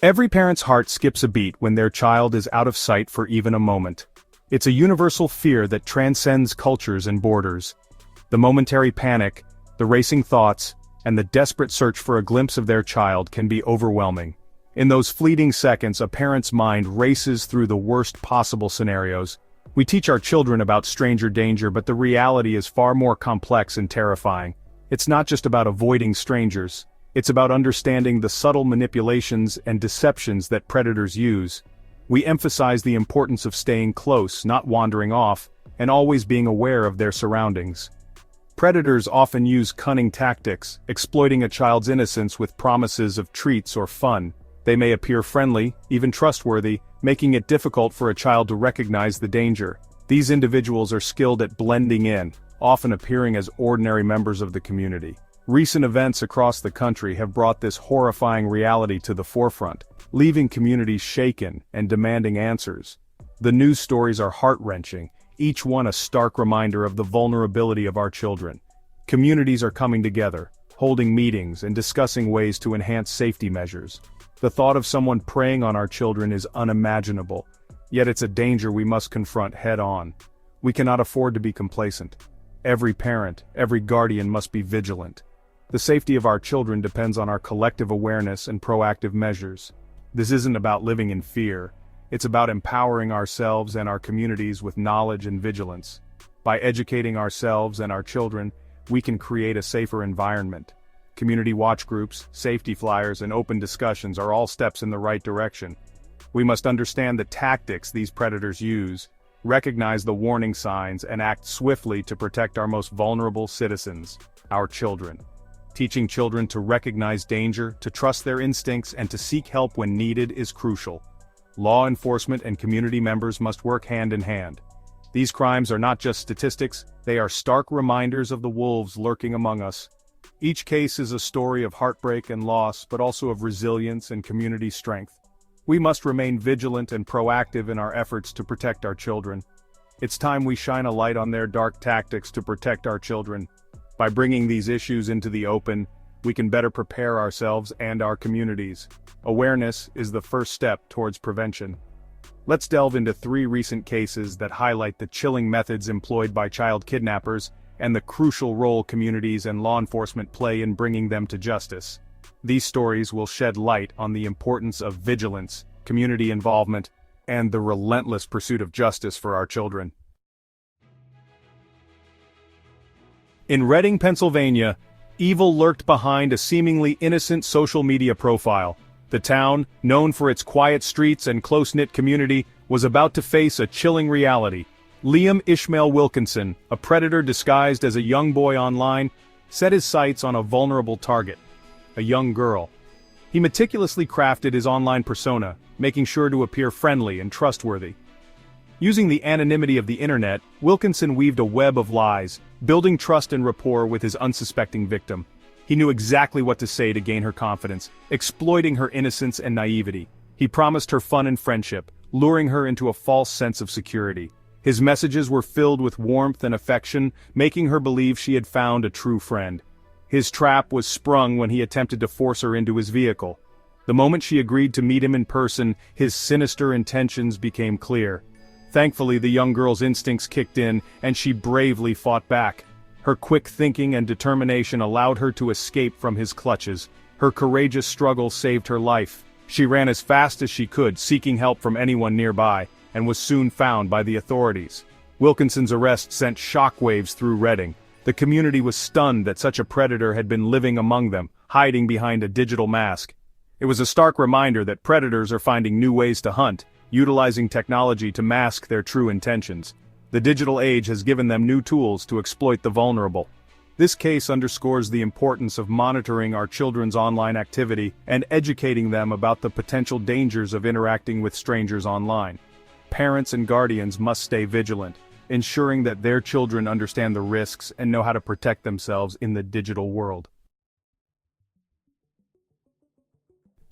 Every parent's heart skips a beat when their child is out of sight for even a moment. It's a universal fear that transcends cultures and borders. The momentary panic, the racing thoughts, and the desperate search for a glimpse of their child can be overwhelming. In those fleeting seconds, a parent's mind races through the worst possible scenarios. We teach our children about stranger danger, but the reality is far more complex and terrifying. It's not just about avoiding strangers. It's about understanding the subtle manipulations and deceptions that predators use. We emphasize the importance of staying close, not wandering off, and always being aware of their surroundings. Predators often use cunning tactics, exploiting a child's innocence with promises of treats or fun. They may appear friendly, even trustworthy, making it difficult for a child to recognize the danger. These individuals are skilled at blending in, often appearing as ordinary members of the community. Recent events across the country have brought this horrifying reality to the forefront, leaving communities shaken and demanding answers. The news stories are heart-wrenching, each one a stark reminder of the vulnerability of our children. Communities are coming together, holding meetings and discussing ways to enhance safety measures. The thought of someone preying on our children is unimaginable, yet it's a danger we must confront head-on. We cannot afford to be complacent. Every parent, every guardian must be vigilant. The safety of our children depends on our collective awareness and proactive measures. This isn't about living in fear. It's about empowering ourselves and our communities with knowledge and vigilance. By educating ourselves and our children, we can create a safer environment. Community watch groups, safety flyers, and open discussions are all steps in the right direction. We must understand the tactics these predators use, recognize the warning signs, and act swiftly to protect our most vulnerable citizens, our children. Teaching children to recognize danger, to trust their instincts, and to seek help when needed is crucial. Law enforcement and community members must work hand in hand. These crimes are not just statistics, they are stark reminders of the wolves lurking among us. Each case is a story of heartbreak and loss, but also of resilience and community strength. We must remain vigilant and proactive in our efforts to protect our children. It's time we shine a light on their dark tactics to protect our children. By bringing these issues into the open, we can better prepare ourselves and our communities. Awareness is the first step towards prevention. Let's delve into 3 recent cases that highlight the chilling methods employed by child kidnappers and the crucial role communities and law enforcement play in bringing them to justice. These stories will shed light on the importance of vigilance, community involvement, and the relentless pursuit of justice for our children. In Reading, Pennsylvania, evil lurked behind a seemingly innocent social media profile. The town, known for its quiet streets and close-knit community, was about to face a chilling reality. Liam Ishmael Wilkinson, a predator disguised as a young boy online, set his sights on a vulnerable target, a young girl. He meticulously crafted his online persona, making sure to appear friendly and trustworthy. Using the anonymity of the internet, Wilkinson weaved a web of lies, building trust and rapport with his unsuspecting victim. He knew exactly what to say to gain her confidence, exploiting her innocence and naivety. He promised her fun and friendship, luring her into a false sense of security. His messages were filled with warmth and affection, making her believe she had found a true friend. His trap was sprung when he attempted to force her into his vehicle. The moment she agreed to meet him in person, his sinister intentions became clear. Thankfully, the young girl's instincts kicked in, and she bravely fought back. Her quick thinking and determination allowed her to escape from his clutches. Her courageous struggle saved her life. She ran as fast as she could, seeking help from anyone nearby, and was soon found by the authorities. Wilkinson's arrest sent shockwaves through Reading. The community was stunned that such a predator had been living among them, hiding behind a digital mask. It was a stark reminder that predators are finding new ways to hunt, utilizing technology to mask their true intentions. The digital age has given them new tools to exploit the vulnerable. This case underscores the importance of monitoring our children's online activity and educating them about the potential dangers of interacting with strangers online. Parents and guardians must stay vigilant, ensuring that their children understand the risks and know how to protect themselves in the digital world.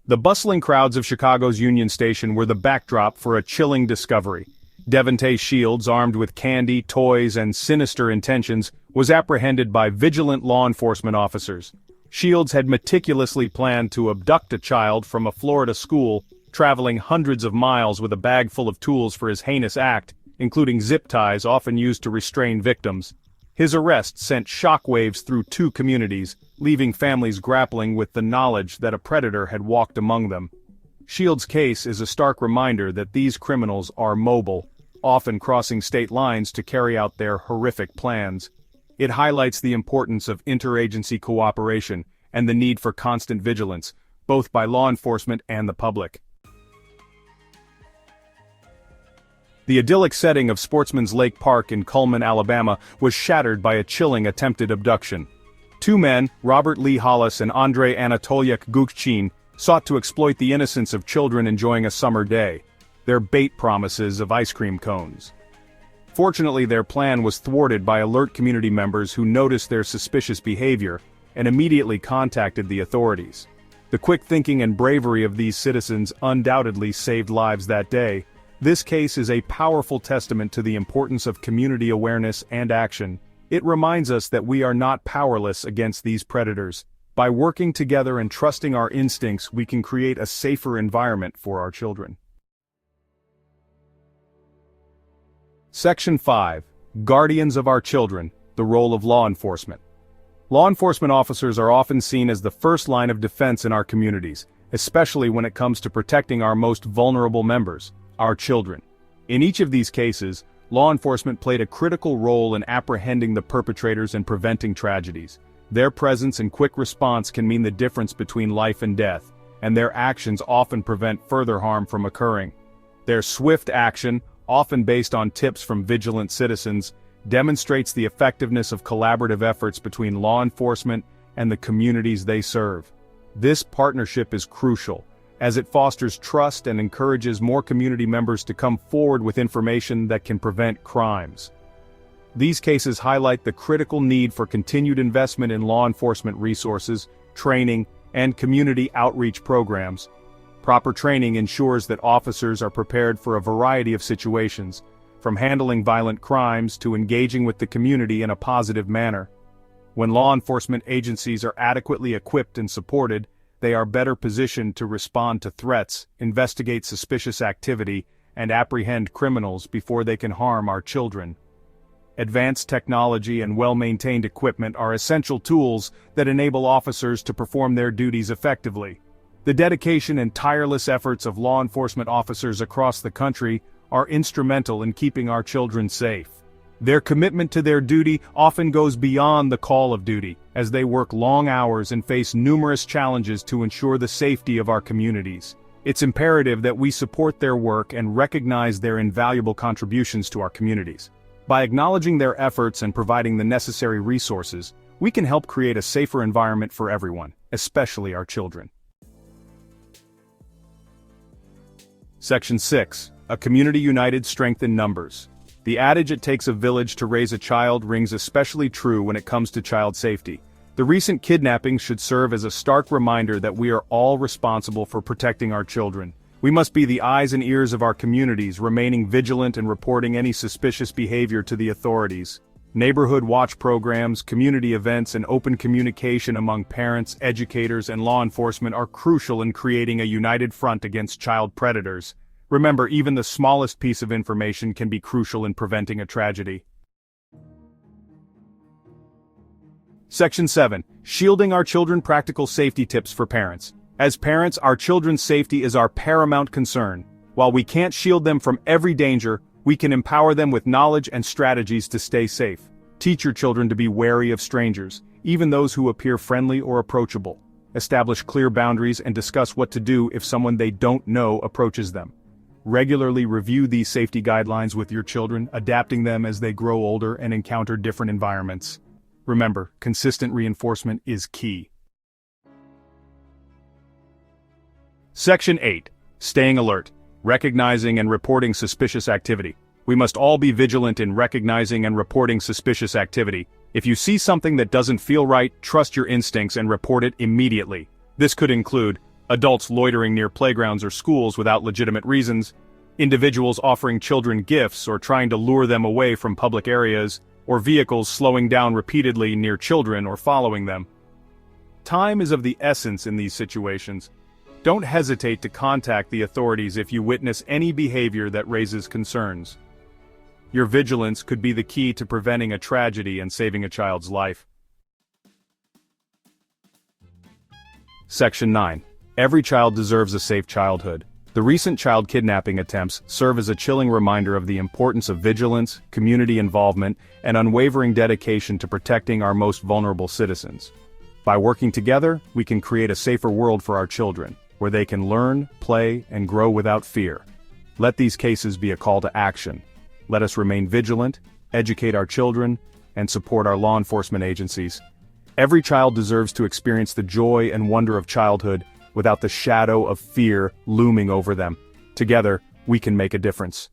The bustling crowds of Chicago's Union Station were the backdrop for a chilling discovery. Devontae Shields, armed with candy, toys, and sinister intentions, was apprehended by vigilant law enforcement officers. Shields had meticulously planned to abduct a child from a Florida school, traveling hundreds of miles with a bag full of tools for his heinous act, including zip ties often used to restrain victims. His arrest sent shockwaves through 2 communities, leaving families grappling with the knowledge that a predator had walked among them. Shields' case is a stark reminder that these criminals are mobile, often crossing state lines to carry out their horrific plans. It highlights the importance of interagency cooperation and the need for constant vigilance, both by law enforcement and the public. The idyllic setting of Sportsman's Lake Park in Cullman, Alabama, was shattered by a chilling attempted abduction. 2 men, Robert Lee Hollis and Andrei Anatolyak Gukchin, sought to exploit the innocence of children enjoying a summer day, their bait promises of ice cream cones. Fortunately, their plan was thwarted by alert community members who noticed their suspicious behavior and immediately contacted the authorities. The quick thinking and bravery of these citizens undoubtedly saved lives that day. This case is a powerful testament to the importance of community awareness and action. It reminds us that we are not powerless against these predators. By working together and trusting our instincts, we can create a safer environment for our children. Section 5. Guardians of our children, the role of law enforcement. Law enforcement officers are often seen as the first line of defense in our communities, especially when it comes to protecting our most vulnerable members, our children. In each of these cases, law enforcement played a critical role in apprehending the perpetrators and preventing tragedies. Their presence and quick response can mean the difference between life and death, and their actions often prevent further harm from occurring. Their swift action, often based on tips from vigilant citizens, demonstrates the effectiveness of collaborative efforts between law enforcement and the communities they serve. This partnership is crucial, as it fosters trust and encourages more community members to come forward with information that can prevent crimes. These cases highlight the critical need for continued investment in law enforcement resources, training, and community outreach programs. Proper training ensures that officers are prepared for a variety of situations, from handling violent crimes to engaging with the community in a positive manner. When law enforcement agencies are adequately equipped and supported, they are better positioned to respond to threats, investigate suspicious activity, and apprehend criminals before they can harm our children. Advanced technology and well-maintained equipment are essential tools that enable officers to perform their duties effectively. The dedication and tireless efforts of law enforcement officers across the country are instrumental in keeping our children safe. Their commitment to their duty often goes beyond the call of duty, as they work long hours and face numerous challenges to ensure the safety of our communities. It's imperative that we support their work and recognize their invaluable contributions to our communities. By acknowledging their efforts and providing the necessary resources, we can help create a safer environment for everyone, especially our children. Section 6. A community united, strength in numbers. The adage "it takes a village to raise a child" rings especially true when it comes to child safety. The recent kidnappings should serve as a stark reminder that we are all responsible for protecting our children. We must be the eyes and ears of our communities, remaining vigilant and reporting any suspicious behavior to the authorities. Neighborhood watch programs, community events, and open communication among parents, educators, and law enforcement are crucial in creating a united front against child predators. Remember, even the smallest piece of information can be crucial in preventing a tragedy. Section 7. Shielding our children, practical safety tips for parents. As parents, our children's safety is our paramount concern. While we can't shield them from every danger, we can empower them with knowledge and strategies to stay safe. Teach your children to be wary of strangers, even those who appear friendly or approachable. Establish clear boundaries and discuss what to do if someone they don't know approaches them. Regularly review these safety guidelines with your children, adapting them as they grow older and encounter different environments. Remember, consistent reinforcement is key. Section 8. Staying alert. Recognizing and reporting suspicious activity. We must all be vigilant in recognizing and reporting suspicious activity. If you see something that doesn't feel right, trust your instincts and report it immediately. This could include adults loitering near playgrounds or schools without legitimate reasons, individuals offering children gifts or trying to lure them away from public areas, or vehicles slowing down repeatedly near children or following them. Time is of the essence in these situations. Don't hesitate to contact the authorities if you witness any behavior that raises concerns. Your vigilance could be the key to preventing a tragedy and saving a child's life. Section 9. Every child deserves a safe childhood. The recent child kidnapping attempts serve as a chilling reminder of the importance of vigilance, community involvement, and unwavering dedication to protecting our most vulnerable citizens. By working together, we can create a safer world for our children, where they can learn, play, and grow without fear. Let these cases be a call to action. Let us remain vigilant, educate our children, and support our law enforcement agencies. Every child deserves to experience the joy and wonder of childhood without the shadow of fear looming over them. Together, we can make a difference.